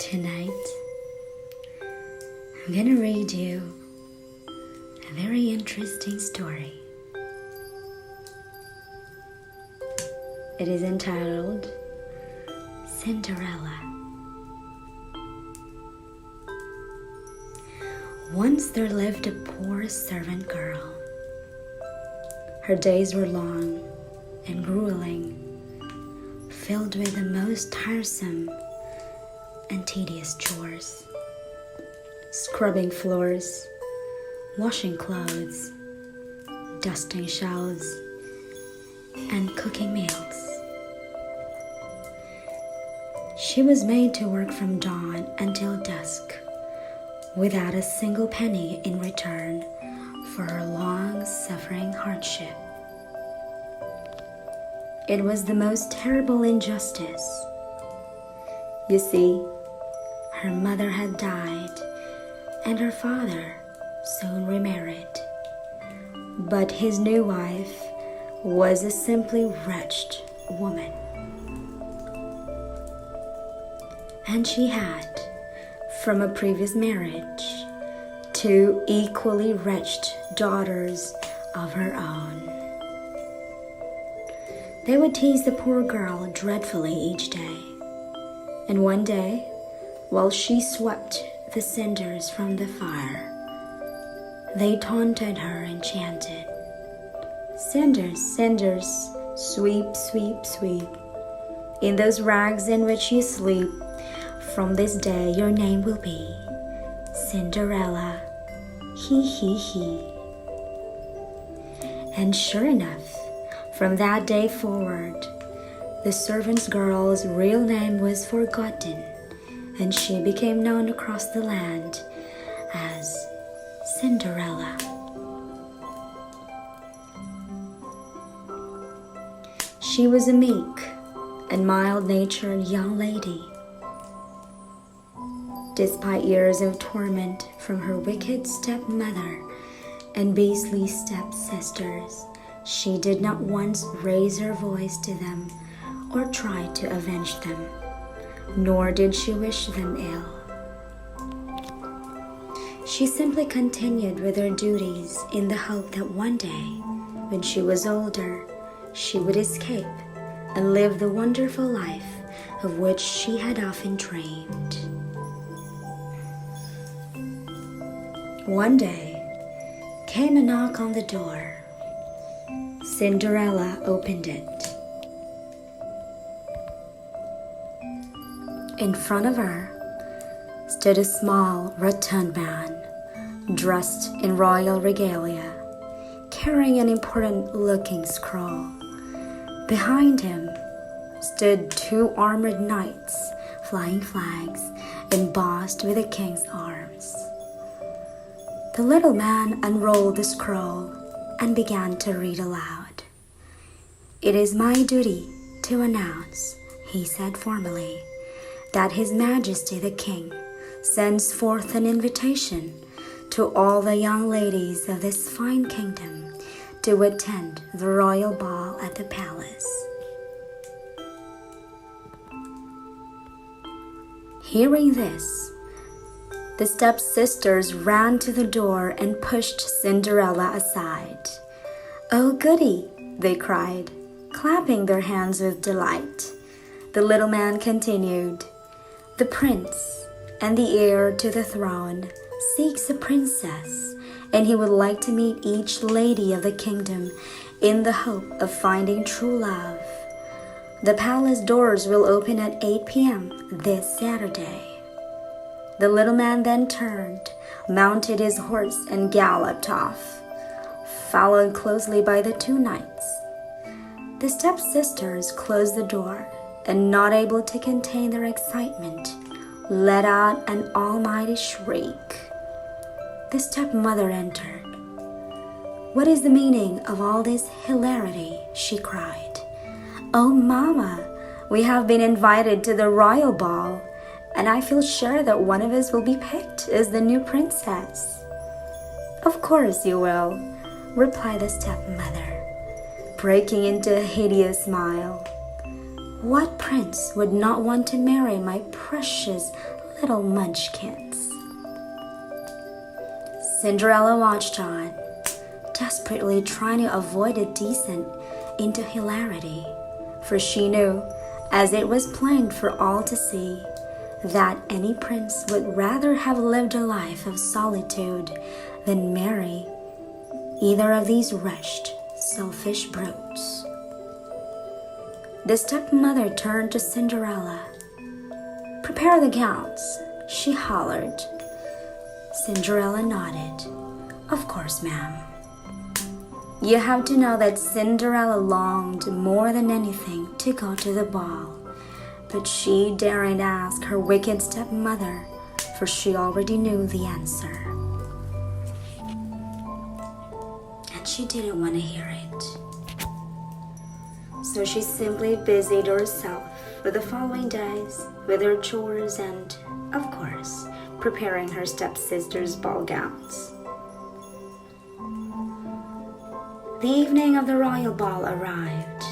Tonight, I'm gonna read you a very interesting story. It is entitled Cinderella. Once there lived a poor servant girl. Her days were long and grueling, filled with the most tiresome and tedious chores. Scrubbing floors, washing clothes, dusting shelves, and cooking meals. She was made to work from dawn until dusk, without a single penny in return for her long-suffering hardship. It was the most terrible injustice. You see, her mother had died, and her father soon remarried. But his new wife was a simply wretched woman. And she had, from a previous marriage, 2 equally wretched daughters of her own. They would tease the poor girl dreadfully each day. And one day, while she swept the cinders from the fire, they taunted her and chanted, "Cinders, cinders, sweep, sweep, sweep. In those rags in which you sleep, from this day your name will be Cinderella. He, he, he." And sure enough, from that day forward, the servant girl's real name was forgotten, and she became known across the land as Cinderella. She was a meek and mild-natured young lady. Despite years of torment from her wicked stepmother and beastly stepsisters, she did not once raise her voice to them or try to avenge them, nor did she wish them ill. She simply continued with her duties in the hope that one day, when she was older, she would escape and live the wonderful life of which she had often dreamed. One day came a knock on the door. Cinderella opened it. In front of her stood a small, rotund man, dressed in royal regalia, carrying an important-looking scroll. Behind him stood 2 armored knights, flying flags, embossed with the king's arms. The little man unrolled the scroll and began to read aloud. "It is my duty to announce," he said formally, "that His Majesty the King sends forth an invitation to all the young ladies of this fine kingdom to attend the royal ball at the palace." Hearing this, the stepsisters ran to the door and pushed Cinderella aside. "Oh, goody!" they cried, clapping their hands with delight. The little man continued, "The prince and the heir to the throne seeks a princess, and he would like to meet each lady of the kingdom in the hope of finding true love. The palace doors will open at 8 p.m. this Saturday." The little man then turned, mounted his horse, and galloped off, followed closely by the 2 knights. The stepsisters closed the door and, not able to contain their excitement, let out an almighty shriek. The stepmother entered. "What is the meaning of all this hilarity?" she cried. "Oh, Mama, we have been invited to the royal ball, and I feel sure that one of us will be picked as the new princess." "Of course you will," replied the stepmother, breaking into a hideous smile. "What prince would not want to marry my precious little munchkins. Cinderella watched on, desperately trying to avoid a descent into hilarity, for she knew, as it was plain for all to see, that any prince would rather have lived a life of solitude than marry either of these wretched, selfish brutes. The stepmother turned to Cinderella. "Prepare the gowns," she hollered. Cinderella nodded. "Of course, ma'am." You have to know that Cinderella longed more than anything to go to the ball, but she daren't ask her wicked stepmother, for she already knew the answer. And she didn't want to hear it. So she simply busied herself for the following days with her chores and, of course, preparing her stepsister's ball gowns. The evening of the royal ball arrived.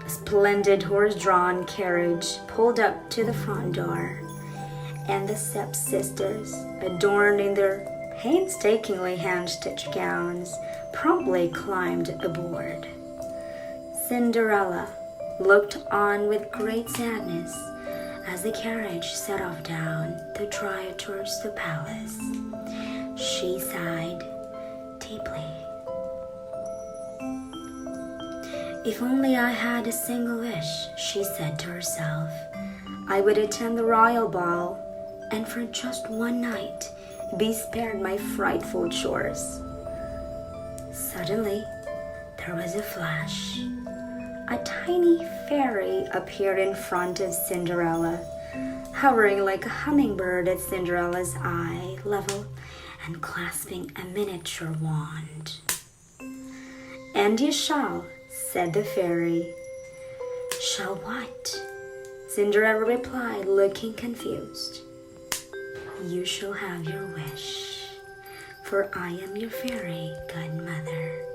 A splendid horse-drawn carriage pulled up to the front door, and the stepsisters, adorned in their painstakingly hand-stitched gowns, promptly climbed aboard. Cinderella looked on with great sadness as the carriage set off down the drive towards the palace. She sighed deeply. "If only I had a single wish," she said to herself, "I would attend the royal ball and for just one night be spared my frightful chores." Suddenly, there was a flash. A tiny fairy appeared in front of Cinderella, hovering like a hummingbird at Cinderella's eye level and clasping a miniature wand. "And you shall," said the fairy. "Shall what?" Cinderella replied, looking confused. "You shall have your wish, for I am your fairy godmother."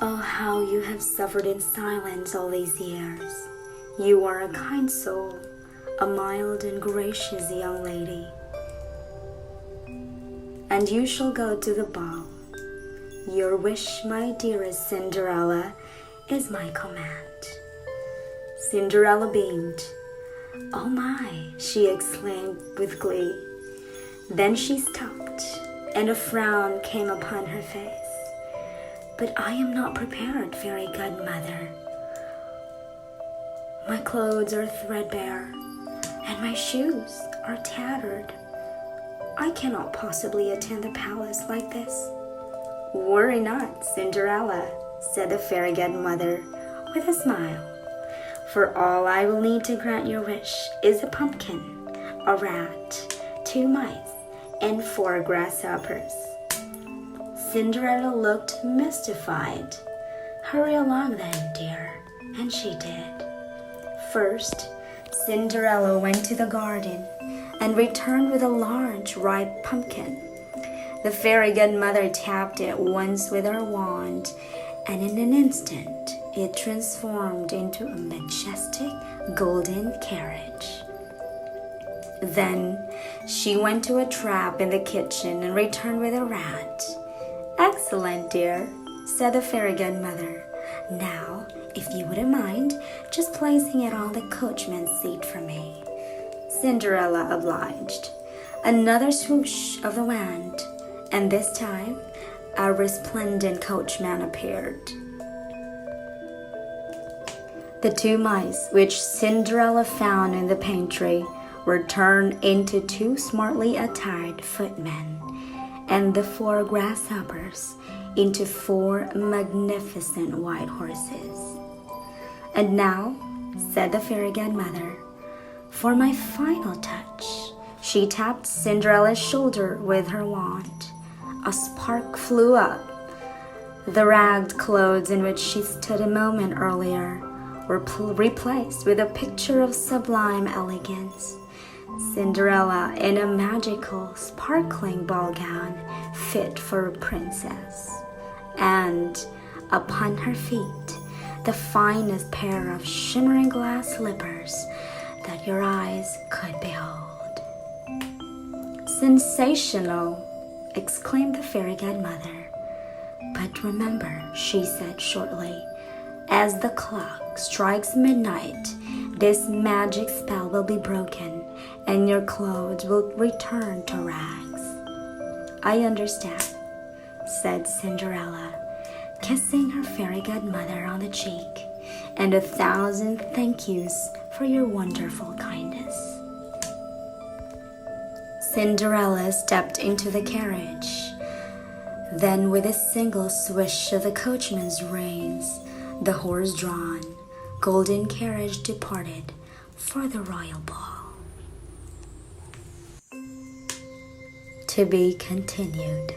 Oh, how you have suffered in silence all these years. You are a kind soul, a mild and gracious young lady. And you shall go to the ball. Your wish, my dearest Cinderella, is my command." Cinderella beamed. "Oh my," she exclaimed with glee. Then she stopped, and a frown came upon her face. "But I am not prepared, fairy godmother. My clothes are threadbare, and my shoes are tattered. I cannot possibly attend the palace like this." "Worry not, Cinderella," said the fairy godmother with a smile. "For all I will need to grant your wish is a pumpkin, a rat, 2 mice, and 4 grasshoppers." Cinderella looked mystified. "Hurry along then, dear," and she did. First, Cinderella went to the garden and returned with a large ripe pumpkin. The fairy godmother tapped it once with her wand, and in an instant it transformed into a majestic golden carriage. Then she went to a trap in the kitchen and returned with a rat. "Excellent, dear," said the fairy godmother. "Now, if you wouldn't mind just placing it on the coachman's seat for me." Cinderella obliged. Another swoosh of the wand, and this time a resplendent coachman appeared. The 2 mice which Cinderella found in the pantry were turned into 2 smartly attired footmen, and the 4 grasshoppers into 4 magnificent white horses. "And now," said the fairy godmother, "for my final touch." She tapped Cinderella's shoulder with her wand. A spark flew up. The ragged clothes in which she stood a moment earlier were replaced with a picture of sublime elegance. Cinderella in a magical, sparkling ball gown fit for a princess. And upon her feet, the finest pair of shimmering glass slippers that your eyes could behold. Sensational! Exclaimed the fairy godmother. But remember, she said shortly, as the clock strikes midnight, this magic spell will be broken and your clothes will return to rags. I understand, said Cinderella, kissing her fairy godmother on the cheek, and 1,000 thank yous for your wonderful kindness. Cinderella stepped into the carriage. Then with a single swish of the coachman's reins, the horse-drawn, golden carriage departed for the royal ball. To be continued.